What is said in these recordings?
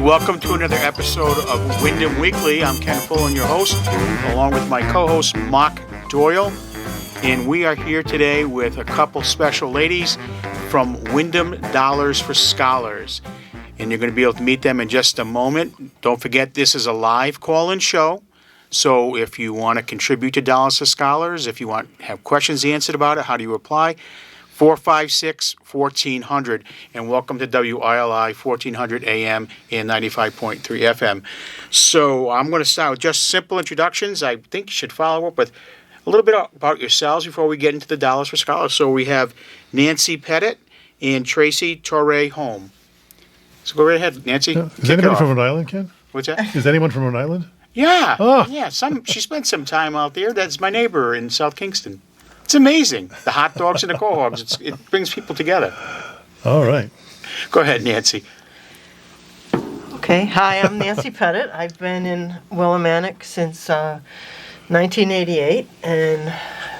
welcome to another episode of Windham Weekly. I'm Ken Fullen, your host, along with my co-host Mark Doyle. And we are here today with a couple special ladies from Windham Dollars for Scholars. And you're going to be able to meet them in just a moment. Don't forget, this is a live call-in show. So if you want to contribute to Dollars for Scholars, if you have questions answered about it, how do you apply? 456-1400, and welcome to WILI 1400 AM and 95.3 FM. So I'm going to start with just simple introductions. I think you should follow up with a little bit about yourselves before we get into the Dollars for Scholars. So we have Nancy Pettit and Tracy Torre-Home. So go right ahead, Nancy. Is anybody from Rhode Island, Ken? What's that? Is anyone from Rhode Island? Yeah. Oh. Yeah. She spent some time out there. That's my neighbor in South Kingston. It's amazing. The hot dogs and the cohogs. It brings people together. All right. Go ahead, Nancy. Okay. Hi, I'm Nancy Pettit. I've been in Willimantic since 1988 and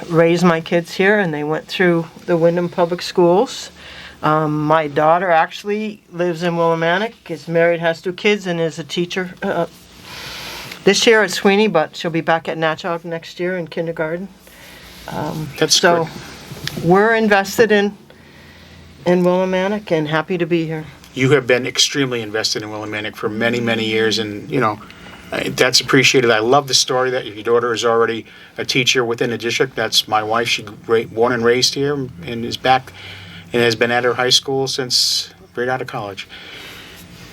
raised my kids here, and they went through the Windham Public Schools. My daughter actually lives in Willimantic, is married, has 2 kids, and is a teacher this year at Sweeney, but she'll be back at Natchog next year in kindergarten. That's good. We're invested in Willimantic and happy to be here. You have been extremely invested in Willimantic for many, many years, and, that's appreciated. I love the story that your daughter is already a teacher within the district. That's my wife. She born and raised here and is back and has been at her high school since right out of college.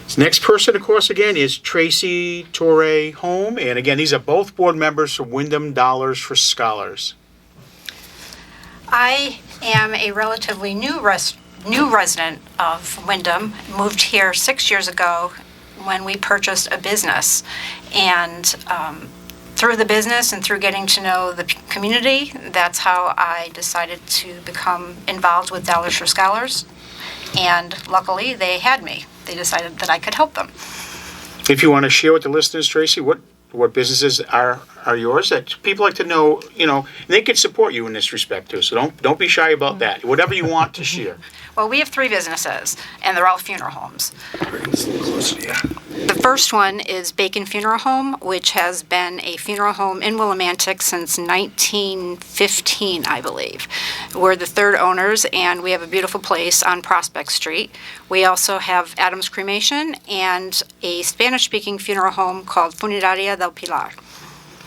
This next person, of course, again, is Tracy Torre-Home, and again, these are both board members for Windham Dollars for Scholars. I am a relatively new resident of Windham. Moved here 6 years ago when we purchased a business. And through the business and through getting to know the community, that's how I decided to become involved with Dollars for Scholars. And luckily, they had me. They decided that I could help them. If you want to share with the listeners, Tracy, what businesses are yours that people like to know, they can support you in this respect too. So don't be shy about that. Whatever you want to share. Well, we have 3 businesses, and they're all funeral homes. The first one is Bacon Funeral Home, which has been a funeral home in Willimantic since 1915, I believe. We're the 3rd owners, and we have a beautiful place on Prospect Street. We also have Adams Cremation and a Spanish-speaking funeral home called Funeraria del Pilar.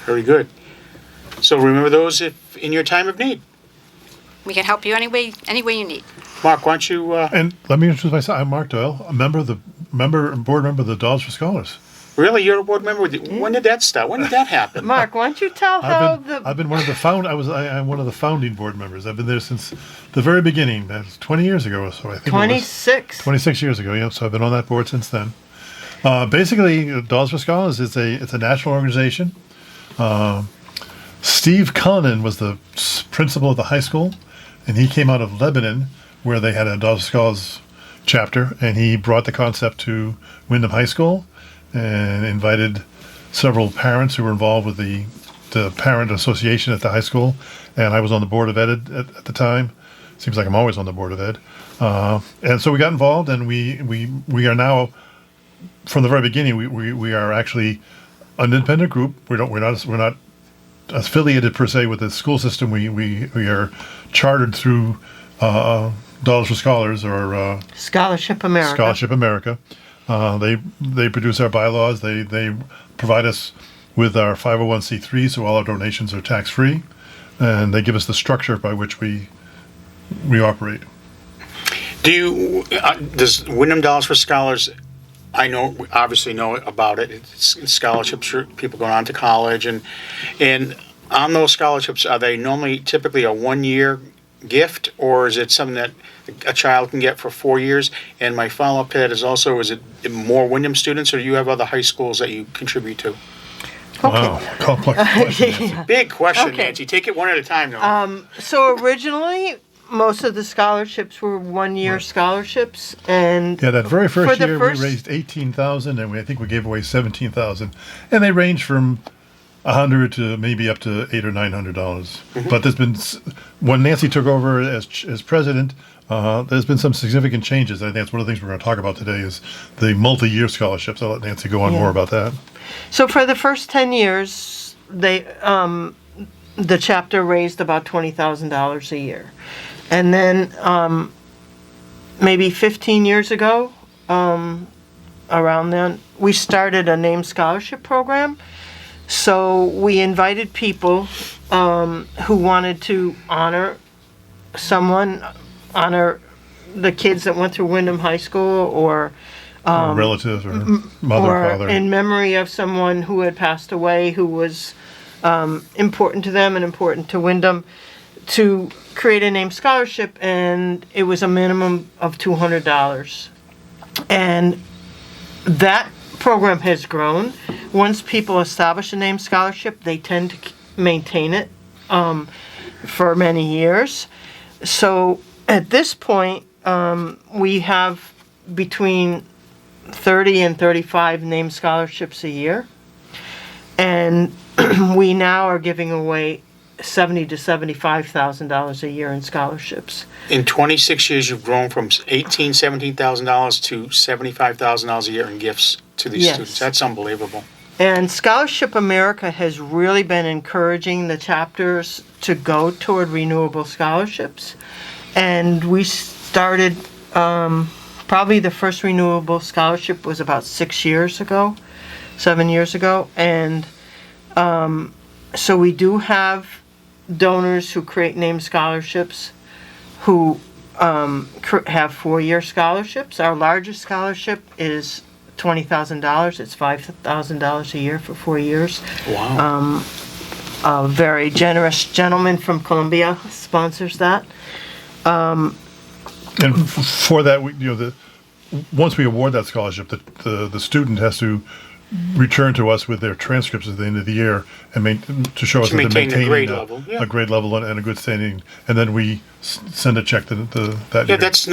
Very good. So remember those if in your time of need. We can help you any way you need. Mark, why don't you... And let me introduce myself. I'm Mark Doyle, a board member of the Dollars for Scholars. Really? You're a board member? When did that start? When did that happen? Mark, why don't you tell I've been one of the I'm one of the founding board members. I've been there since the very beginning. That's 20 years ago or so, I think. 26. 26 years ago, yeah. So I've been on that board since then. Basically, Dollars for Scholars it's a national organization. Steve Cullinan was the principal of the high school, and he came out of Lebanon, where they had a Dollars for Scholars chapter, and he brought the concept to Windham High School and invited several parents who were involved with the parent association at the high school, and I was on the board of ed at the time. Seems like I'm always on the board of ed. And so we got involved, and we are now, from the very beginning, we are actually an independent group. We're not affiliated per se with the school system. We are chartered through Dollars for Scholars or Scholarship America. Scholarship America. They produce our bylaws. They provide us with our 501c3, so all our donations are tax free, and they give us the structure by which we operate. Does Windham Dollars for Scholars? Obviously know about it. It's scholarships for people going on to college, and on those scholarships, are they typically a 1-year gift, or is it something that a child can get for 4 years? And my follow-up to that is also, is it more Windham students, or do you have other high schools that you contribute to? Okay. Wow, complex question. Yeah. Big question, Okay. Nancy. Take it one at a time, though. So originally, most of the scholarships were 1-year scholarships, and Yeah, that very first for the year first- we raised $18,000, and I think we gave away $17,000, and they range from $100 to maybe up to $800 or $900. But there's been when Nancy took over as president, there's been some significant changes. I think that's one of the things we're going to talk about today is the multi-year scholarships. I'll let Nancy go on more about that. So for the first 10 years, they the chapter raised about $20,000 a year. And then maybe 15 years ago, around then, we started a named scholarship program. So we invited people who wanted to honor the kids that went through Windham High School, or relatives or mother or father. in memory of someone who had passed away who was important to them and important to Windham, to create a named scholarship, and it was a minimum of $200. And that program has grown. Once people establish a named scholarship, they tend to maintain it for many years. So at this point, we have between 30 and 35 named scholarships a year. And we now are giving away $70,000 to $75,000 a year in scholarships. In 26 years, you've grown from $17,000 to $75,000 a year in gifts to these students. That's unbelievable. And Scholarship America has really been encouraging the chapters to go toward renewable scholarships. And we started, probably the first renewable scholarship was about 7 years ago. And so we do have donors who create named scholarships who have 4-year scholarships. Our largest scholarship is $20,000. It's $5,000 a year for 4 years. Wow. A very generous gentleman from Columbia sponsors that. And for that, once we award that scholarship, the student has to return to us with their transcripts at the end of the year and to show us that they're maintaining a grade level and a good standing, and then we send a check to that year. That's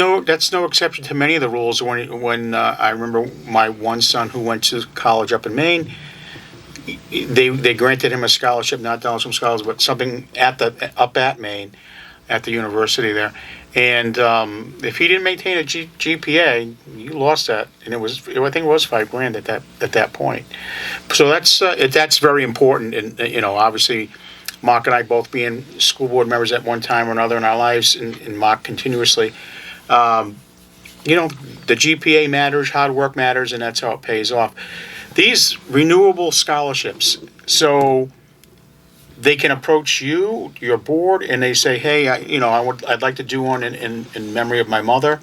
no exception to many of the rules. When I remember my one son who went to college up in Maine, they granted him a scholarship, not Donald Trump scholars, but something up at Maine, at the university there. And if he didn't maintain a GPA, you lost that, and I think it was $5,000 at that point. So that's very important, and obviously, Mark and I both being school board members at one time or another in our lives, and Mark continuously. The GPA matters, hard work matters, and that's how it pays off. These renewable scholarships, so they can approach you, your board, and they say, "Hey, I'd like to do one in memory of my mother.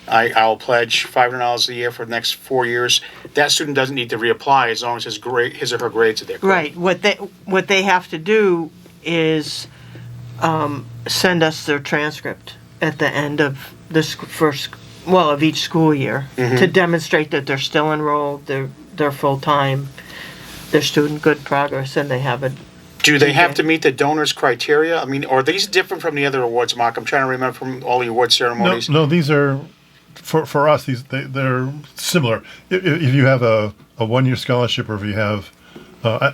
I'll pledge $500 a year for the next 4 years." That student doesn't need to reapply as long as his or her grades are there. Right. What they have to do is send us their transcript at the end of this of each school year to demonstrate that they're still enrolled, they're full time, they're student good progress, and they have a. Do they have to meet the donors' criteria? I mean, or are these different from the other awards, Mark? I'm trying to remember from all the award ceremonies. No, these are, for us, they're similar. If you have a 1-year scholarship, or if you have,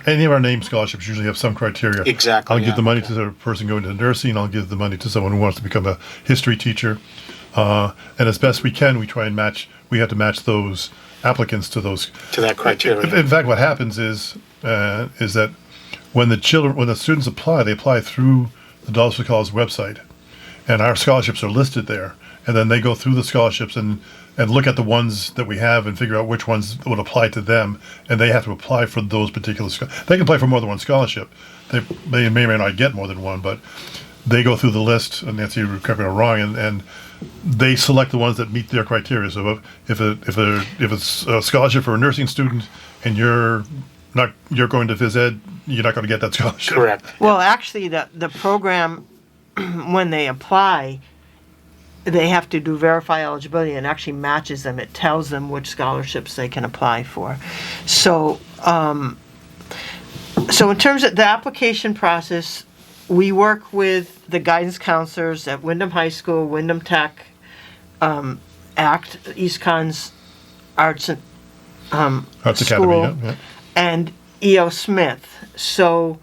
any of our named scholarships usually have some criteria. Exactly. I'll give the money to the person going to nursing, I'll give the money to someone who wants to become a history teacher. And as best we can, we try and we have to match those applicants to that criteria. In fact, what happens is that when the students apply, they apply through the Dollars for College website, and our scholarships are listed there. And then they go through the scholarships and look at the ones that we have and figure out which ones would apply to them. And they have to apply for those particular scholarships. They can apply for more than one scholarship. They may or may not get more than one, but they go through the list. And Nancy, you're correct me if I'm wrong, and they select the ones that meet their criteria. So if it's a scholarship for a nursing student and you're going to phys ed, you're not going to get that scholarship. Correct. Well, actually, the program, when they apply, they have to do verify eligibility, and actually matches them. It tells them which scholarships they can apply for. So in terms of the application process, we work with the guidance counselors at Windham High School, Windham Tech, ACT, East Con's Arts Arts School, Academy, yeah. and E.O. Smith. So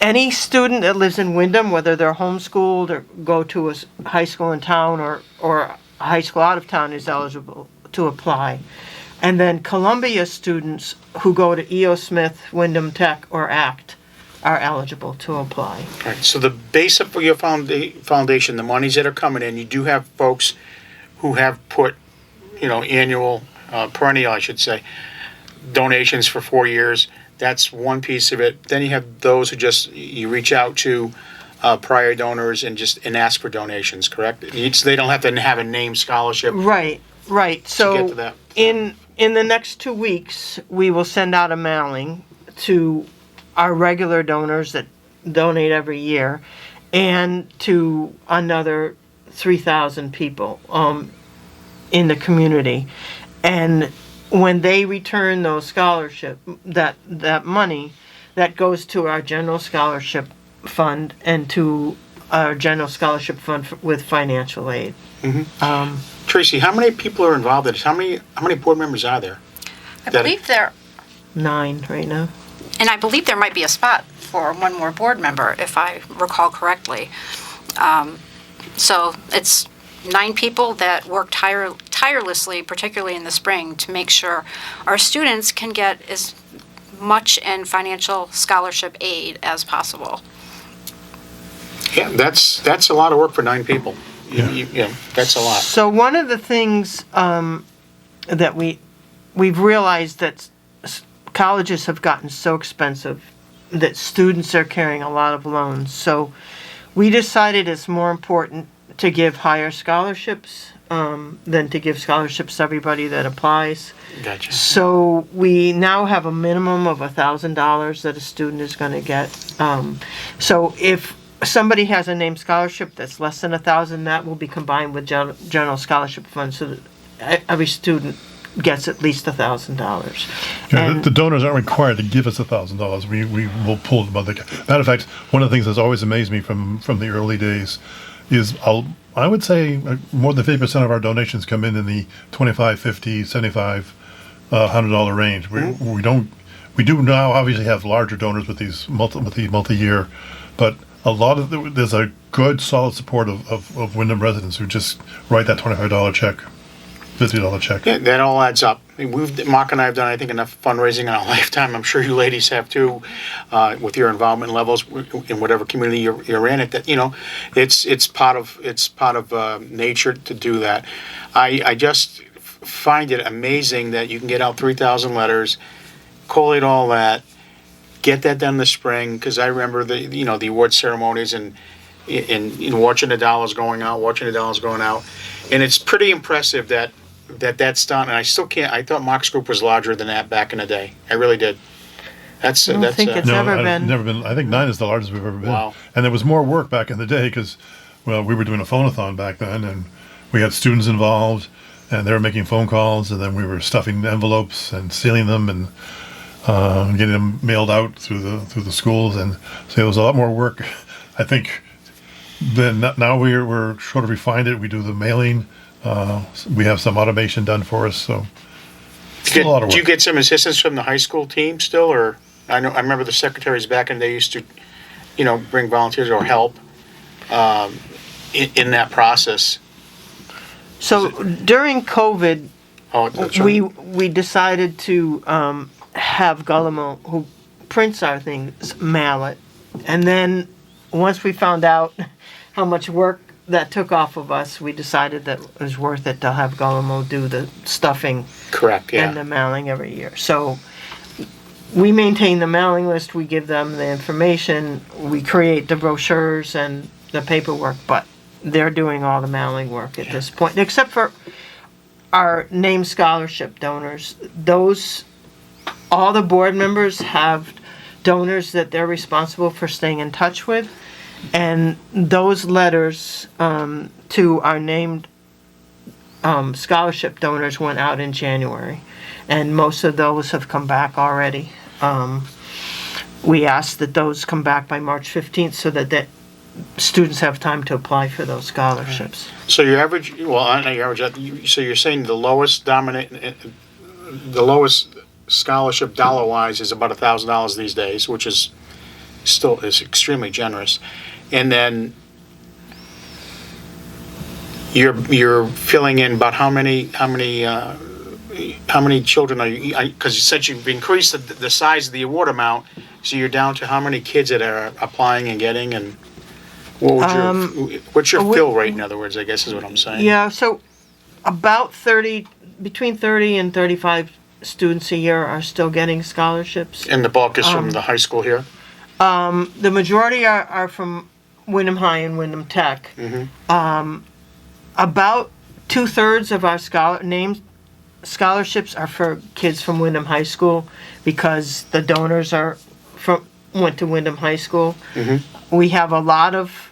any student that lives in Windham, whether they're homeschooled or go to a high school in town or a high school out of town, is eligible to apply. And then Columbia students who go to E.O. Smith, Windham Tech, or ACT are eligible to apply. All right, so the base of your foundation, the monies that are coming in, you do have folks who have put, annual, perennial, I should say, donations for 4 years. That's one piece of it. Then you have those who you reach out to prior donors and ask for donations, correct? They don't have to have a named scholarship. Right. To So get to that. in the next 2 weeks, we will send out a mailing to our regular donors that donate every year, and to another 3,000 people in the community. And when they return those scholarship, that money, that goes to our general scholarship fund and to our general scholarship fund with financial aid. Tracy, how many people are involved in this? How many board members are there? I believe there, 9 right now. and I believe there might be a spot for one more board member, if I recall correctly. So it's 9 people that work tirelessly, particularly in the spring, to make sure our students can get as much in financial scholarship aid as possible. Yeah, that's a lot of work for 9 people. Yeah, that's a lot. So one of the things that we've realized that colleges have gotten so expensive that students are carrying a lot of loans. So we decided it's more important to give higher scholarships than to give scholarships to everybody that applies. Gotcha. So we now have a minimum of $1,000 that a student is going to get. So if somebody has a named scholarship that's less than $1,000, that will be combined with general scholarship funds, so that every student gets at least $1,000. Yeah, the donors aren't required to give us $1,000. We will pull them. Matter of fact, one of the things that's always amazed me from the early days is I would say more than 50% of our donations come in the $25, $50, $75, $100 range. We do now obviously have larger donors with these multi-year, but a lot of there's a good solid support of Windham residents who just write that $25 check, $50 check. Yeah, that all adds up. Mark and I have done, I think, enough fundraising in our lifetime. I'm sure you ladies have too, with your involvement levels in whatever community you're in. It's part of nature to do that. I just find it amazing that you can get out 3,000 letters, collate all that, get that done in the spring. Because I remember the award ceremonies and watching the dollars going out, and it's pretty impressive that's done. And I still can't. I thought Mark's group was larger than that back in the day. I really did. I don't think it's No, ever I've been. never been. I think 9 is the largest we've ever been. Wow. And there was more work back in the day because, well, we were doing a phone-a-thon back then, and we had students involved, and they were making phone calls, and then we were stuffing envelopes and sealing them and getting them mailed out through the schools, and so it was a lot more work. I think. Then now we're sort of refined it. We do the mailing. We have some automation done for us, so it's a lot of work. Do you get some assistance from the high school team still, or I remember the secretaries back in the day used to, bring volunteers or help in that process. So during COVID, Oh, that's right. we decided to have Gullimo, who prints our things, mail it. And then once we found out how much work that took off of us, we decided that it was worth it to have Gullimo do the stuffing Correct. Yeah. and the mailing every year. So we maintain the mailing list, we give them the information, we create the brochures and the paperwork, but they're doing all the mailing work at this point, except for our named scholarship donors. All the board members have donors that they're responsible for staying in touch with, and those letters to our named scholarship donors went out in January, and most of those have come back already. We ask that those come back by March 15th so that students have time to apply for those scholarships. So your average, well, not your average. So you're saying the lowest scholarship dollar-wise is about $1,000 these days, which is still is extremely generous. And then you're filling in about how many children are you? Because you said you've increased the size of the award amount, so you're down to how many kids that are applying and getting, and what would what's your fill rate? In other words, I guess is what I'm saying. Yeah, so about 30, between 30 and 35 students a year are still getting scholarships. And the bulk is from the high school here. The majority are from Windham High and Windham Tech. About 2/3 of our named scholarships are for kids from Windham High School because the donors went to Windham High School. We have a lot of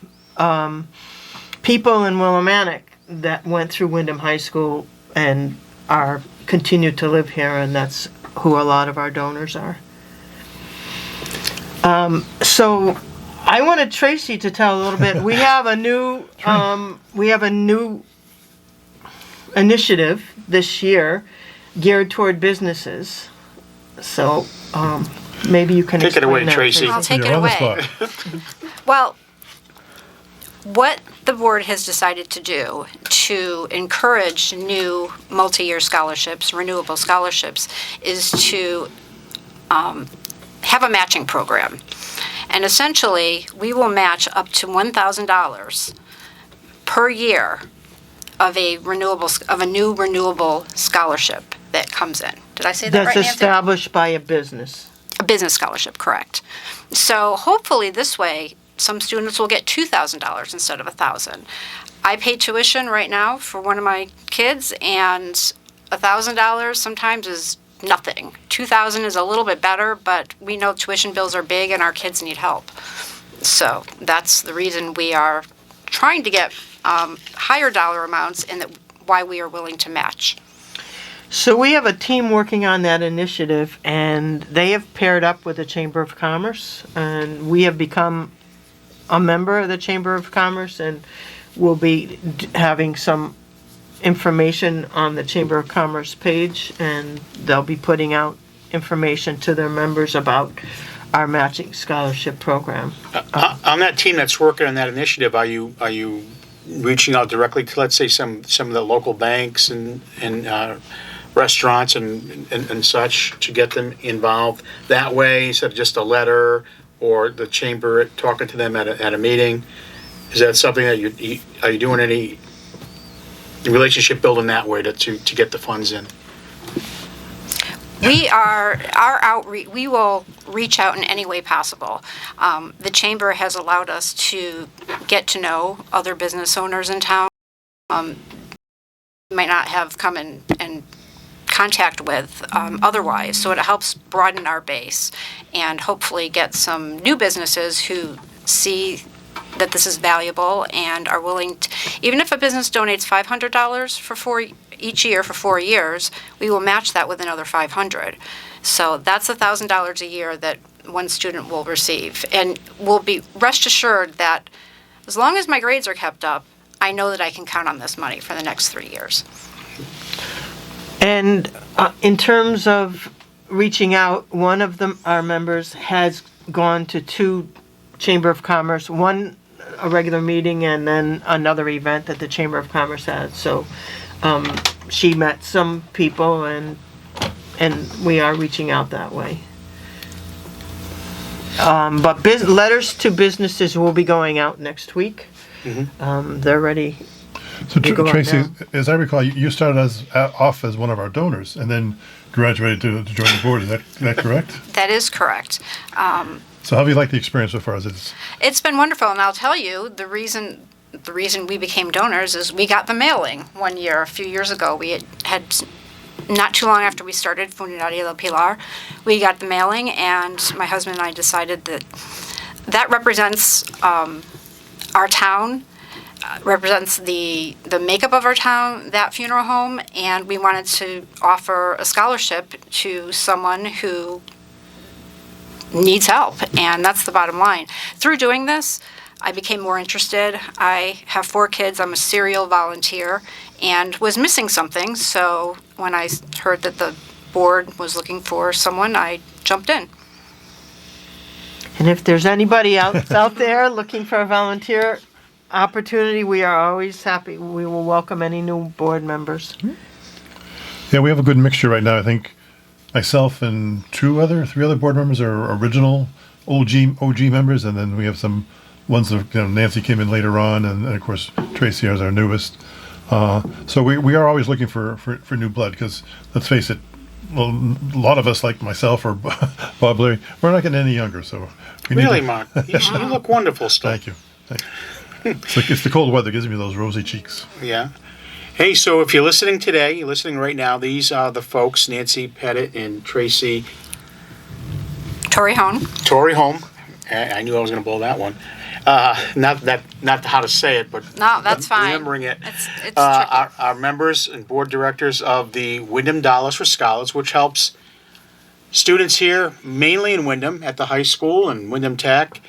people in Willimantic that went through Windham High School and continue to live here, and that's who a lot of our donors are. So I wanted Tracy to tell a little bit. We have a new initiative this year geared toward businesses. So maybe you can Take it explain away, that, Tracy. I'll take You're it on the away. spot. Well, what the board has decided to do to encourage new multi-year scholarships, renewable scholarships, is to have a matching program. And essentially, we will match up to $1,000 per year of a new renewable scholarship that comes in. Did I say that right, That's Nancy? established by a business. A business scholarship, correct. So hopefully this way, some students will get $2,000 instead of $1,000. I pay tuition right now for one of my kids, and $1,000 sometimes is nothing. $2,000 is a little bit better, but we know tuition bills are big and our kids need help. So that's the reason we are trying to get higher dollar amounts and why we are willing to match. So we have a team working on that initiative, and they have paired up with the Chamber of Commerce, and we have become a member of the Chamber of Commerce, and we'll be having some information on the Chamber of Commerce page, and they'll be putting out information to their members about our matching scholarship program. On that team that's working on that initiative, are you reaching out directly to, let's say, some of the local banks and restaurants and such to get them involved that way instead of just a letter or the chamber talking to them at a meeting? Is that something that are you doing any relationship building that way to get the funds in? Our outreach, we will reach out in any way possible. The chamber has allowed us to get to know other business owners in town. Might not have come in contact with otherwise, so it helps broaden our base and hopefully get some new businesses who see that this is valuable and are willing to, even if a business donates $500 each year for 4 years, we will match that with another $500. So that's $1,000 a year that one student will receive, and will be rest assured that as long as my grades are kept up, I know that I can count on this money for the next 3 years. And in terms of reaching out, one of our members has gone to 2 Chamber of Commerce, one a regular meeting and then another event that the Chamber of Commerce had. So she met some people, and we are reaching out that way. But letters to businesses will be going out next week. They're ready. So They go out Tracy, now. as I recall, you started off as one of our donors and then graduated to join the board. Is that correct? That is correct. So how have you liked the experience so far? It's been wonderful, and I'll tell you, the reason we became donors is we got the mailing one year, a few years ago. We had not too long after we started Funeraria del Pilar, we got the mailing, and my husband and I decided that represents our town, represents the makeup of our town, that funeral home, and we wanted to offer a scholarship to someone who needs help, and that's the bottom line. Through doing this, I became more interested. I have 4 kids. I'm a serial volunteer and was missing something. So when I heard that the board was looking for someone, I jumped in. And if there's anybody out there looking for a volunteer opportunity, we are always happy. We will welcome any new board members. Yeah, we have a good mixture right now. I think myself and three other board members are original OG members, and then we have some ones that, Nancy came in later on, and of course Tracy is our newest. So we are always looking for new blood, because let's face it, well, a lot of us, like myself or Bob Larry, we're not getting any younger. So we Really, need Mark? You look wonderful still. Thank you. It's the cold weather gives me those rosy cheeks. Yeah. Hey, so if you're listening today, you're listening right now, these are the folks, Nancy Pettit and Tracy Tori Hone. I knew I was going to blow that one. Not how to say it, but No, that's fine. remembering it. It's tricky. Our members and board directors of the Windham Dollars for Scholars, which helps students here, mainly in Windham, at the high school and Windham Tech,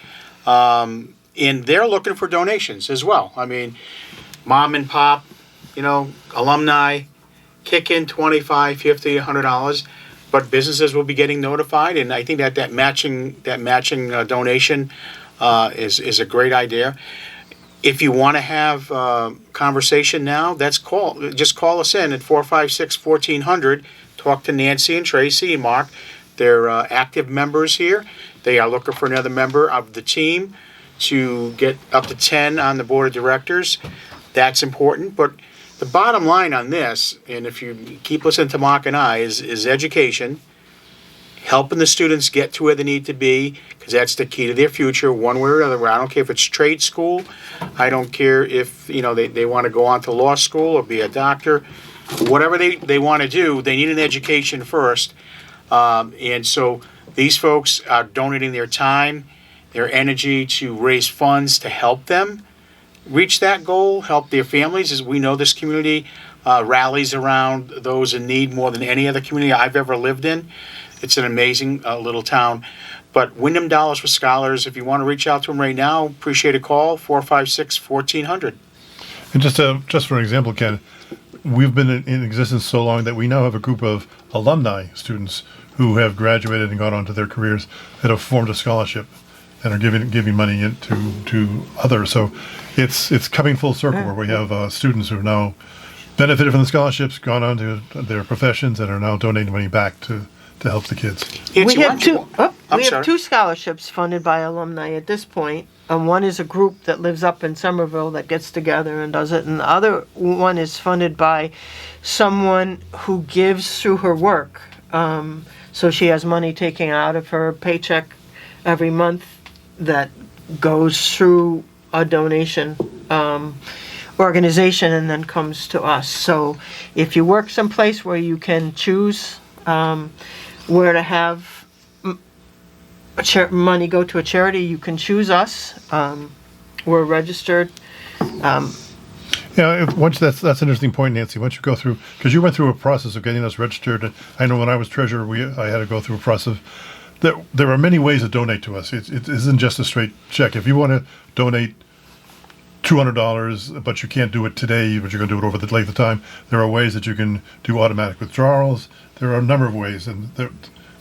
and they're looking for donations as well. I mean, mom and pop, alumni, kick in $25, $50, $100, but businesses will be getting notified, and I think that matching donation is a great idea. If you want to have conversation now, just call us in at 456-1400. Talk to Nancy and Tracy and Mark. They're active members here. They are looking for another member of the team to get up to 10 on the board of directors. That's important, but the bottom line on this, and if you keep listening to Mark and I, is education, helping the students get to where they need to be, because that's the key to their future, one way or another. I don't care if it's trade school. I don't care if they want to go on to law school or be a doctor. Whatever they want to do, they need an education first. And so these folks are donating their time, their energy to raise funds to help them reach that goal, help their families. As we know, this community rallies around those in need more than any other community I've ever lived in. It's an amazing little town. But Windham Dollars for Scholars, if you want to reach out to them right now, appreciate a call, 456-1400. And just for an example, Ken, we've been in existence so long that we now have a group of alumni students who have graduated and gone on to their careers that have formed a scholarship and are giving money to others. So it's coming full circle, where we have students who have now benefited from the scholarships, gone on to their professions, and are now donating money back to help the kids. We have two scholarships funded by alumni at this point. One is a group that lives up in Somerville that gets together and does it, and the other one is funded by someone who gives through her work. So she has money taken out of her paycheck every month that goes through a donation organization and then comes to us. So if you work someplace where you can choose where to have money go to a charity, you can choose us. We're registered. Yeah, that's an interesting point, Nancy. Once you go through, because you went through a process of getting us registered. I know when I was treasurer, I had to go through a process. There are many ways to donate to us. It isn't just a straight check. If you want to donate $200, but you can't do it today, but you're going to do it over the length of time, there are ways that you can do automatic withdrawals. There are a number of ways, and they're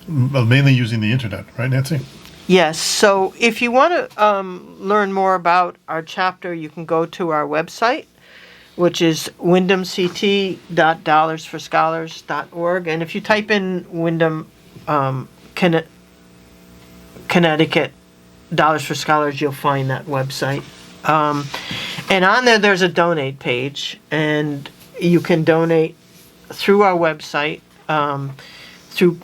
mainly using the internet, right, Nancy? Yes. So if you want to learn more about our chapter, you can go to our website, which is windhamct.dollarsforscholars.org. And if you type in Windham, Connecticut Dollars for Scholars, you'll find that website. And on there's a donate page, and you can donate through our website, through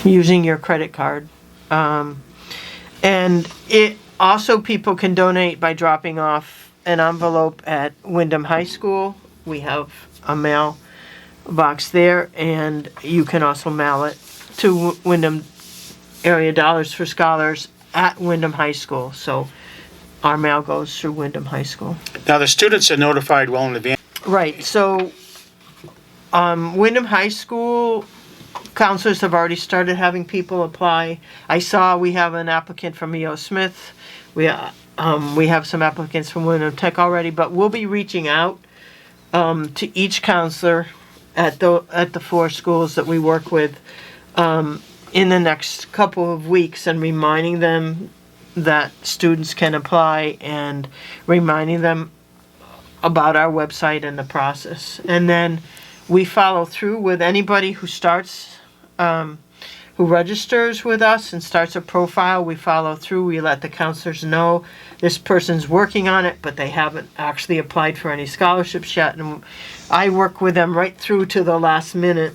using your credit card. And it also, people can donate by dropping off an envelope at Windham High School. We have a mail box there, and you can also mail it to Windham Area Dollars for Scholars at Windham High School. So our mail goes through Windham High School. Now, the students are notified well in advance. Right. So Windham High School counselors have already started having people apply. I saw we have an applicant from E.O. Smith. We have some applicants from Windham Tech already, but we'll be reaching out to each counselor at the 4 schools that we work with in the next couple of weeks, and reminding them that students can apply, and reminding them about our website and the process. And then we follow through with anybody who starts, who registers with us and starts a profile. We follow through. We let the counselors know this person's working on it, but they haven't actually applied for any scholarships yet. And I work with them right through to the last minute,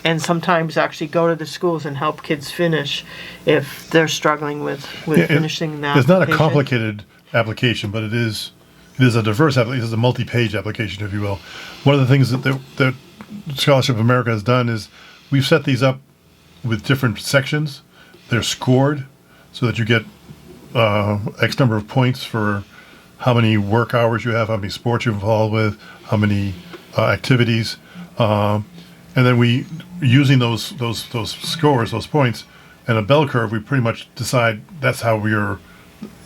and sometimes actually go to the schools and help kids finish if they're struggling with finishing that. It's not a complicated application, but it is a diverse application. It's a multi-page application, if you will. One of the things that Scholarship America has done is we've set these up with different sections. They're scored so that you get X number of points for how many work hours you have, how many sports you're involved with, how many activities, and then we, using those scores, those points, and a bell curve, we pretty much decide that's how we're.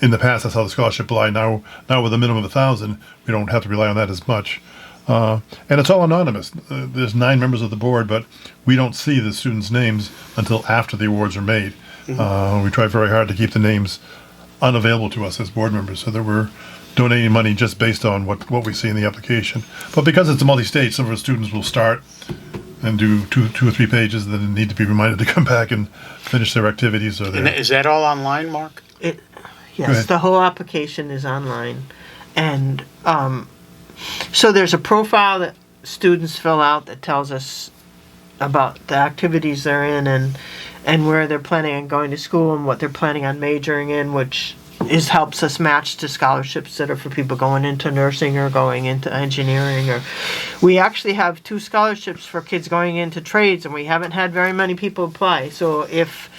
In the past, that's how the scholarship applied. Now with a minimum of 1,000, we don't have to rely on that as much. And it's all anonymous. There's 9 members of the board, but we don't see the students' names until after the awards are made. We try very hard to keep the names unavailable to us as board members, so that we're donating money just based on what we see in the application. But because it's a multi-stage, some of our students will start and do two or 3 pages, and then need to be reminded to come back and finish their activities. And is that all online, Mark? Yes, the whole application is online. And so there's a profile that students fill out that tells us about the activities they're in, and where they're planning on going to school, and what they're planning on majoring in, which helps us match to scholarships that are for people going into nursing or going into engineering. Or we actually have 2 scholarships for kids going into trades, and we haven't had very many people apply. So if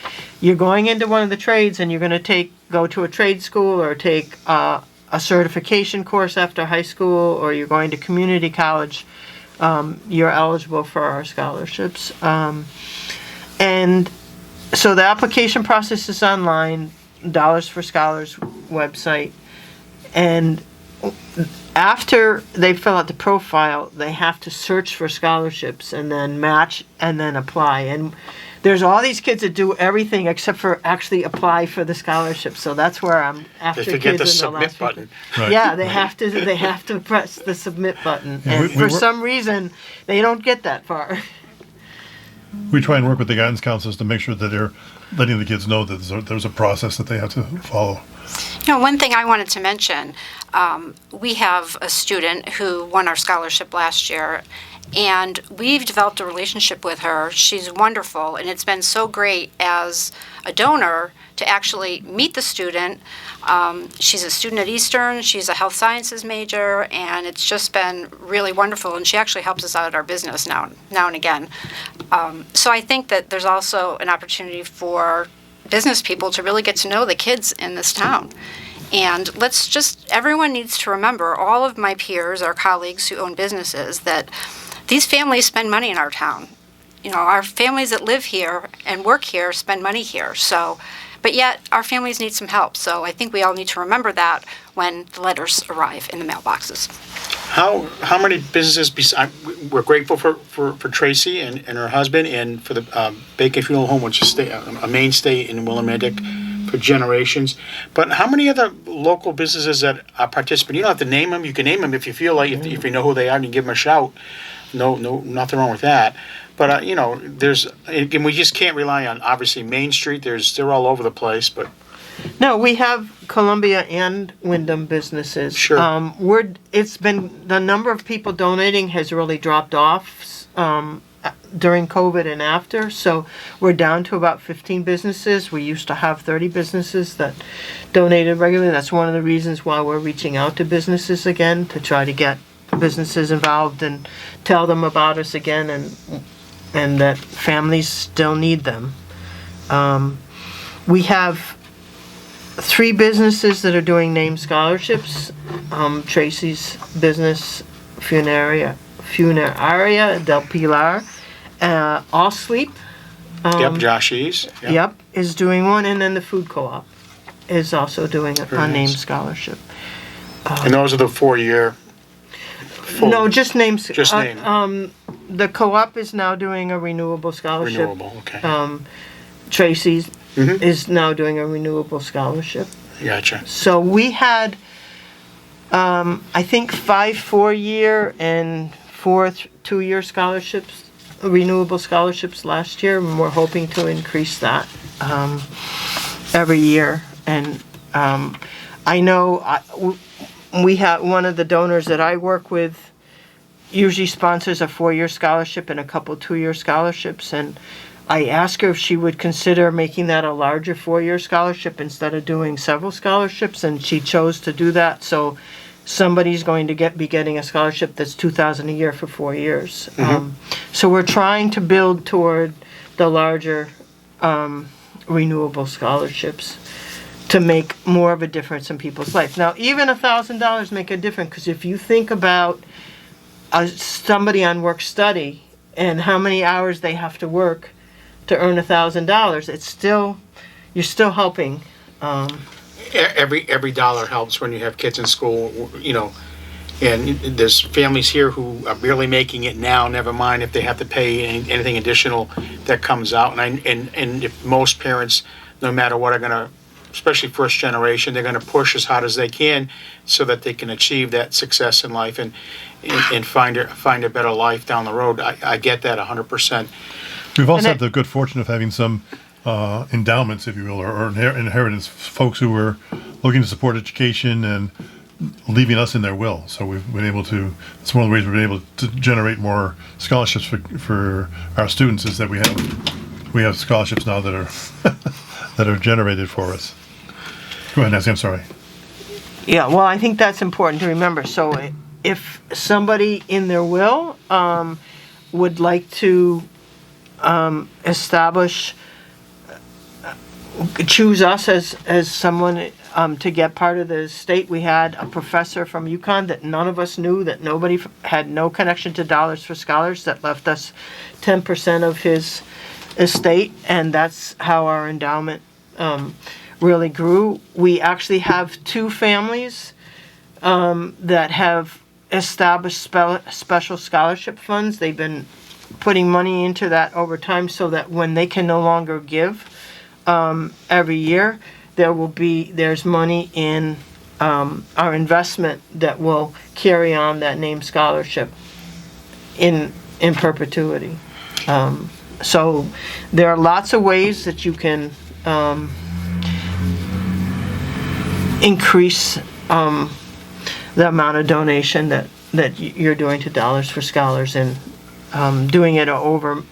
you're going into one of the trades and you're going to go to a trade school, or take a certification course after high school, or you're going to community college, you're eligible for our scholarships. And so the application process is online, Dollars for Scholars website, and after they fill out the profile, they have to search for scholarships and then match and then apply. And there's all these kids that do everything except for actually apply for the scholarship. So that's where I'm after They kids forget the in the submit last button. Right. Yeah, they have to press the submit button, Yeah, and we for wor- some reason they don't get that far. We try and work with the guidance counselors to make sure that they're letting the kids know that there's a process that they have to follow. One thing I wanted to mention, we have a student who won our scholarship last year, and we've developed a relationship with her. She's wonderful, and it's been so great as a donor to actually meet the student. She's a student at Eastern. She's a health sciences major, and it's just been really wonderful. And she actually helps us out at our business now and again. So I think that there's also an opportunity for business people to really get to know the kids in this town. And everyone needs to remember, all of my peers, our colleagues who own businesses, that these families spend money in our town. Our families that live here and work here spend money here. But yet our families need some help. So I think we all need to remember that when the letters arrive in the mailboxes. How many businesses? We're grateful for Tracy and her husband, and for the Bacon Funeral Home, which is a mainstay in Willimantic for generations. But how many other local businesses that are participating? You don't have to name them. You can name them if you feel like, if you know who they are, and you give them a shout. No, nothing wrong with that. But and we just can't rely on, obviously, Main Street. They're all over the place. But No, we have Columbia and Windham businesses. Sure. It's been, the number of people donating has really dropped off during COVID and after. So we're down to about 15 businesses. We used to have 30 businesses that donated regularly. That's one of the reasons why we're reaching out to businesses again, to try to get businesses involved and tell them about us again, and that families still need them. We have 3 businesses that are doing name scholarships. Tracy's business, Funeraria del Pilar, All Sleep. Josh E's. Yep, is doing one, and then the Food Co-op is also doing a named scholarship. And those are the 4-year No, just names. Just name. The co-op is now doing a renewable scholarship. Renewable, okay. Tracy's is now doing a renewable scholarship. Gotcha. So we had, I think, 5 4-year and 4 2-year scholarships, renewable scholarships last year, and we're hoping to increase that every year. And I know we have one of the donors that I work with usually sponsors a 4-year scholarship and a couple 2-year scholarships, and I asked her if she would consider making that a larger 4-year scholarship instead of doing several scholarships, and she chose to do that. So somebody's going to be getting a scholarship that's $2,000 a year for 4 years. So we're trying to build toward the larger renewable scholarships to make more of a difference in people's life. Now, even $1,000 make a difference, because if you think about somebody on work study and how many hours they have to work to earn $1,000, it's still, you're still helping. Every dollar helps when you have kids in school, you know, and there's families here who are barely making it now, never mind if they have to pay anything additional that comes out. And if most parents, no matter what, are going to, especially first generation, they're going to push as hard as they can so that they can achieve that success in life and find a better life down the road. I get that 100%. We've also had the good fortune of having some endowments, if you will, or inheritance folks who were looking to support education and leaving us in their will. So we've been able to, it's one of the ways we've been able to generate more scholarships for our students, is that we have scholarships now that are that are generated for us. Go ahead, Nancy, I'm sorry. Yeah, well, I think that's important to remember. So if somebody in their will would like to choose us as someone to get part of the estate. We had a professor from UConn that none of us knew, that nobody had no connection to Dollars for Scholars, that left us 10% of his estate, and that's how our endowment really grew. We actually have 2 families that have established special scholarship funds. They've been putting money into that over time so that when they can no longer give every year, there's money in our investment that will carry on that name scholarship in perpetuity. So there are lots of ways that you can increase the amount of donation that you're doing to Dollars for Scholars, and doing it over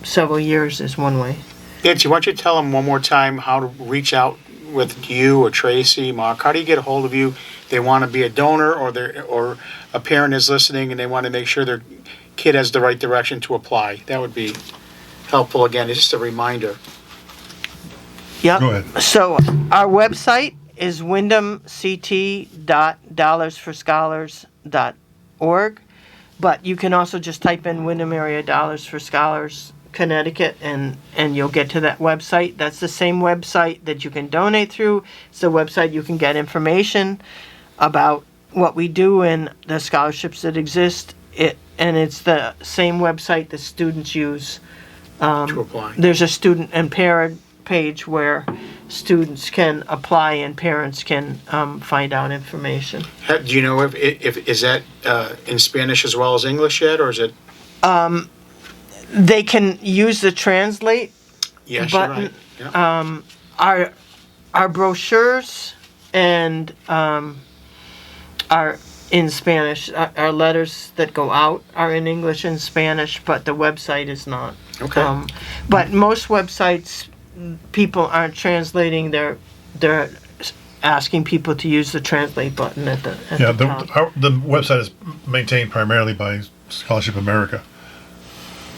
several years is one way. Nancy, why don't you tell them one more time how to reach out with you or Tracy, Mark? How do you get a hold of you? They want to be a donor, or a parent is listening and they want to make sure their kid has the right direction to apply. That would be helpful. Again, it's just a reminder. Yep. Go ahead. So our website is wyndhamct.dollarsforscholars.org, but you can also just type in Windham Area Dollars for Scholars Connecticut, and you'll get to that website. That's the same website that you can donate through. It's the website you can get information about what we do and the scholarships that exist. And it's the same website that students use To apply. There's a student and parent page where students can apply and parents can find out information. Do you know if is that in Spanish as well as English yet, or is it? They can use the translate Yes, button. you're right. Yeah. Our brochures and are in Spanish. Our letters that go out are in English and Spanish, but the website is not. Okay. But most websites, people aren't translating. They're asking people to use the translate button at the top. The website is maintained primarily by Scholarship America.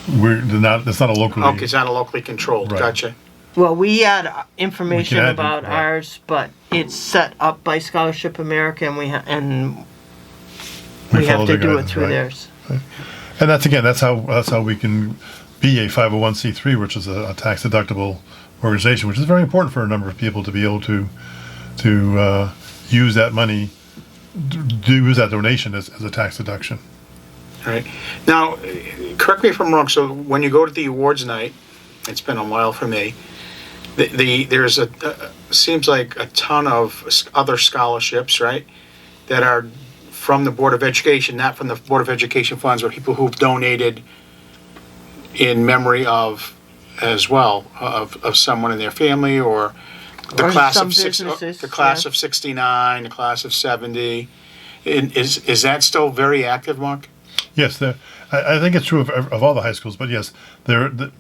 It's not a locally. Okay, it's not a locally controlled. Right. Gotcha. Well, we add information add about right. ours, but it's set up by Scholarship America, and we have follow to their do it guidance, through right. theirs. And that's how we can be a 501c3, which is a tax deductible organization, which is very important for a number of people to be able to use that money use that donation as a tax deduction. All right. Now, correct me if I'm wrong. So when you go to the awards night, it's been a while for me. There's seems like a ton of other scholarships, right? That are from the Board of Education, not from the Board of Education funds, but people who've donated in memory of, as well, of someone in their family or the Or class some of businesses, the class yeah. of '69, the class of '70. Is that still very active, Mark? Yes, I think it's true of all the high schools, but yes, the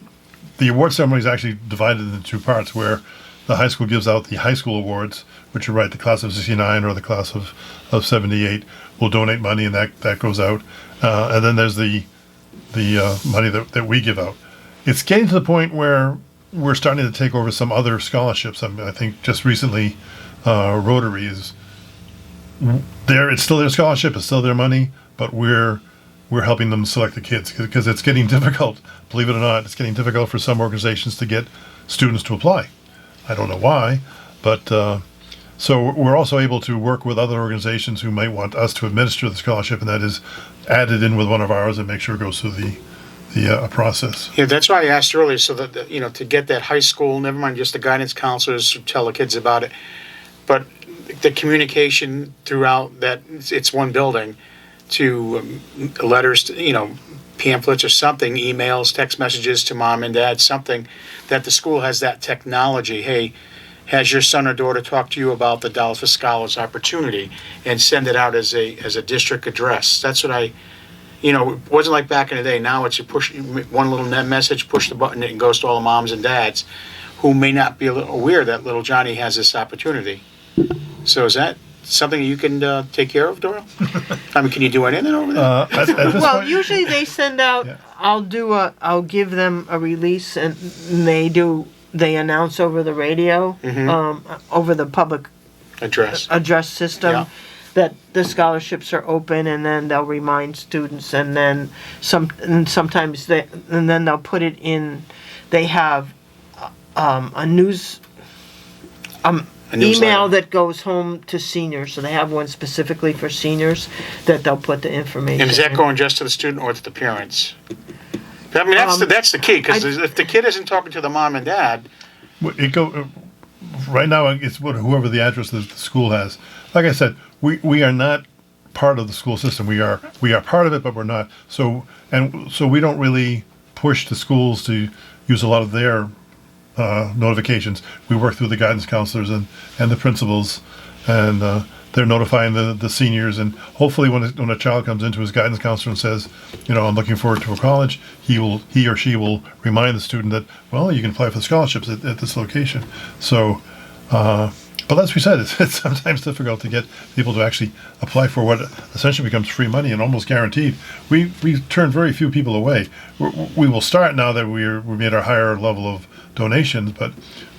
award ceremony is actually divided into two parts, where the high school gives out the high school awards, which are right, the class of '69 or the class of '78 will donate money, and that goes out. And then there's the money that we give out. It's getting to the point where we're starting to take over some other scholarships. I think just recently, Rotary is there. It's still their scholarship, it's still their money, but we're helping them select the kids because it's getting difficult. Believe it or not, it's getting difficult for some organizations to get students to apply. I don't know why, but so we're also able to work with other organizations who might want us to administer the scholarship, and that is added in with one of ours and make sure it goes through the process. Yeah, that's why I asked earlier, so that, to get that high school, never mind just the guidance counselors who tell the kids about it, but the communication throughout that, it's one building, to letters, pamphlets or something, emails, text messages to mom and dad, something that the school has that technology. Hey, has your son or daughter talked to you about the Dollars for Scholars opportunity, and send it out as a district address. That's what it wasn't like back in the day. Now it's you push one little net message, push the button, and it goes to all the moms and dads who may not be aware that little Johnny has this opportunity. So is that something you can take care of, Doyle? I mean, can you do anything over there? At this Well, point, usually they send out, Yeah. I'll give them a release, and they announce over the radio, over the public Address. system, Yeah. that the scholarships are open, and then they'll remind students, and then sometimes they'll put it in. They have a newsletter. email that goes home to seniors, so they have one specifically for seniors that they'll put the information. And is that in. going just to the student or to the parents? I mean, that's the key, because if the kid isn't talking to the mom and dad, right now it's whoever the address the school has. Like I said, we are not part of the school system. We are part of it, but we're not. So we don't really push the schools to use a lot of their notifications. We work through the guidance counselors and the principals, and they're notifying the seniors. And hopefully, when a child comes into his guidance counselor and says, I'm looking forward to a college, he or she will remind the student that, well, you can apply for scholarships at this location. So, but as we said, it's sometimes difficult to get people to actually apply for what essentially becomes free money and almost guaranteed. We turn very few people away. We will start now that we made our higher level of donations, but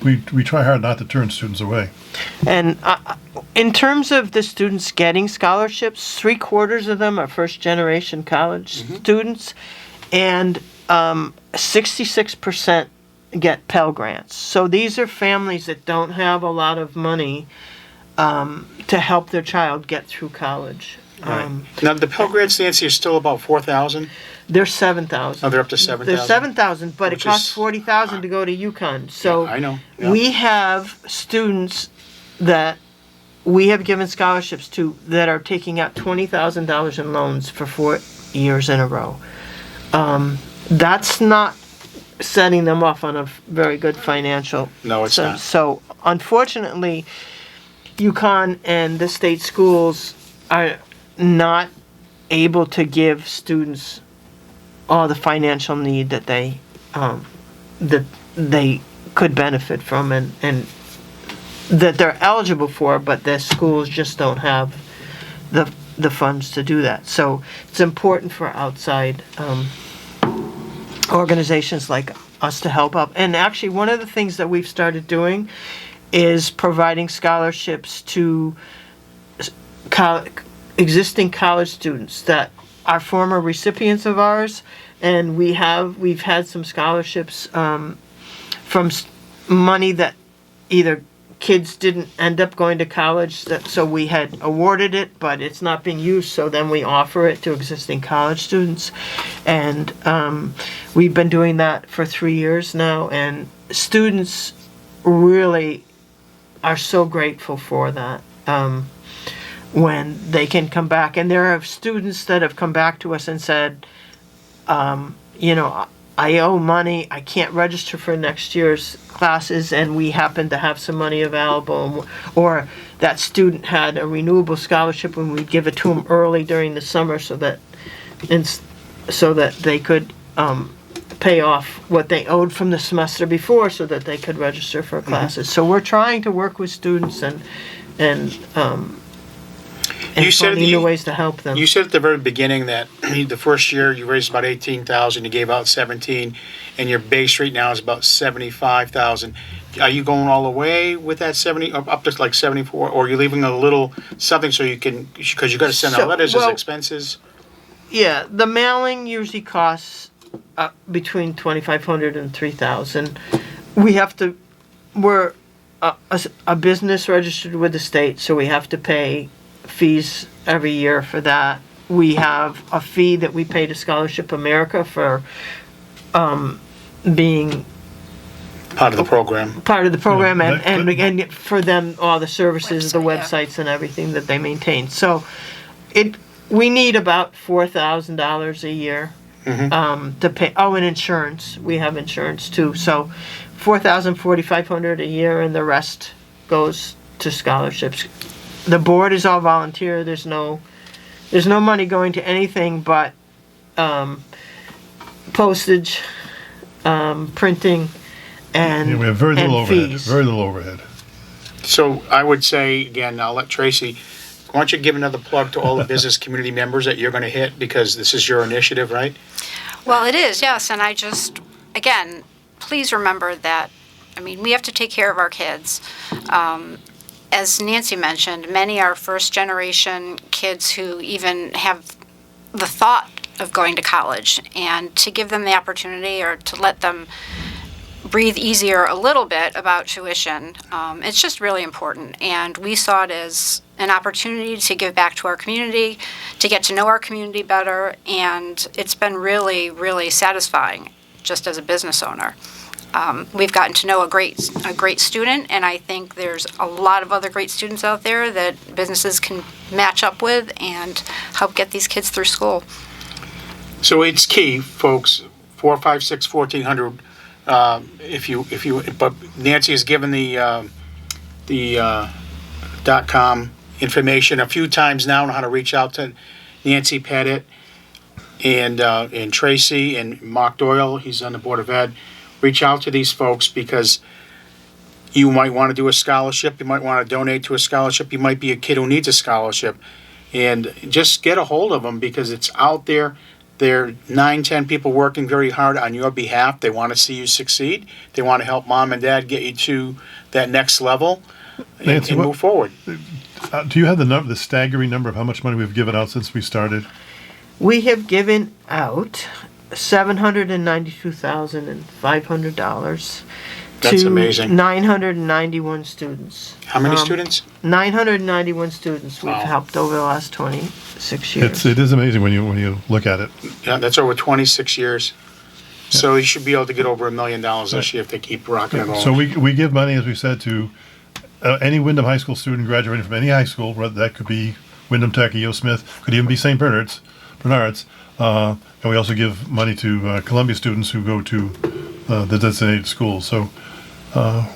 we try hard not to turn students away. And in terms of the students getting scholarships, 3/4 of them are first-generation college students, and 66% get Pell Grants. So these are families that don't have a lot of money to help their child get through college. right. Now the Pell Grants, Nancy, is still about 4,000. They're 7,000. Oh, they're up to 7,000. They're 7,000, but Which it costs is- 40,000 to go to UConn. So I know. Yeah. we have students that we have given scholarships to that are taking out $20,000 in loans for 4 years in a row. That's not setting them off on a very good financial. No, it's not. So unfortunately, UConn and the state schools are not able to give students all the financial need that they could benefit from and that they're eligible for, but their schools just don't have the funds to do that. So it's important for outside organizations like us to help out. And actually, one of the things that we've started doing is providing scholarships to existing college students that are former recipients of ours, and we've had some scholarships from money that either kids didn't end up going to college, so we had awarded it, but it's not being used, so then we offer it to existing college students. And we've been doing that for 3 years now, and students really are so grateful for that when they can come back. And there are students that have come back to us and said, I owe money, I can't register for next year's classes, and we happen to have some money available. Or that student had a renewable scholarship and we'd give it to them early during the summer so that they could pay off what they owed from the semester before so that they could register for classes. So we're trying to work with students and finding new ways to help them. You said at the very beginning that the first year you raised about 18,000, you gave out 17, and your base rate now is about 75,000. Are you going all the way with that 70, up to like 74, or are you leaving a little something so you can, because you got to send out letters as expenses? Yeah, the mailing usually costs between $2,500 and $3,000. We're a business registered with the state, so we have to pay fees every year for that. We have a fee that we pay to Scholarship America for being Part of the program. And for them, all the services, the websites and everything that they maintain. So we need about $4,000 a year to pay. Oh, and insurance. We have insurance too. So $4,000, $4,500 a year, and the rest goes to scholarships. The board is all volunteer. There's no money going to anything but postage, printing, and we have very little overhead. Fees. Very little overhead. So I would say, again, I'll let Tracy, why don't you give another plug to all the business community members that you're going to hit, because this is your initiative, right? Well, it is, yes. And I just, again, please remember that, we have to take care of our kids. As Nancy mentioned, many are first-generation kids who even have the thought of going to college, and to give them the opportunity or to let them breathe easier a little bit about tuition, it's just really important. And we saw it as an opportunity to give back to our community, to get to know our community better, and it's been really, really satisfying just as a business owner. We've gotten to know a great student, and I think there's a lot of other great students out there that businesses can match up with and help get these kids through school. So it's key, folks. 456-1400. But Nancy has given the .com information a few times now on how to reach out to Nancy Pettit and Tracy and Mark Doyle. He's on the Board of Ed. Reach out to these folks, because you might want to do a scholarship. You might want to donate to a scholarship. You might be a kid who needs a scholarship. And just get a hold of them, because it's out there. There are 9-10 people working very hard on your behalf. They want to see you succeed. They want to help mom and dad get you to that next level and move forward. Do you have the staggering number of how much money we've given out since we started? We have given out $792,500 That's to amazing. 991 students. How many students? 991 students we've helped over the last 26 years. It is amazing when you look at it. Yeah, that's over 26 years. So you should be able to get over $1 million this year if they keep rocking and rolling. So we give money, as we said, to any Windham High School student graduating from any high school. That could be Windham Tech, E.O. Smith, could even be St. Bernard's. And we also give money to Columbia students who go to the designated schools. So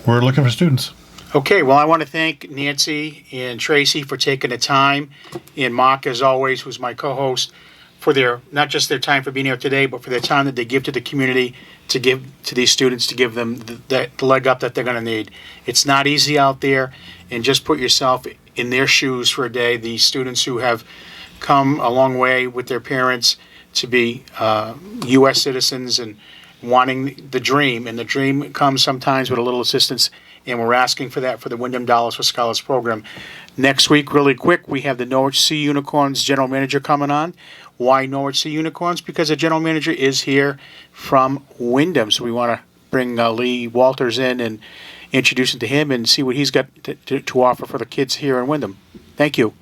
we're looking for students. Okay, well, I want to thank Nancy and Tracy for taking the time, and Mark, as always, who's my co-host, for not just their time for being here today, but for their time that they give to the community, to give to these students, to give them the leg up that they're going to need. It's not easy out there, and just put yourself in their shoes for a day. These students who have come a long way with their parents to be U.S. citizens and wanting the dream, and the dream comes sometimes with a little assistance, and we're asking for that for the Windham Dollars for Scholars program. Next week, really quick, we have the Norwich Sea Unicorns general manager coming on. Why Norwich Sea Unicorns? Because the general manager is here from Windham, so we want to bring Lee Walters in introduce him to him and see what he's got to offer for the kids here in Windham. Thank you.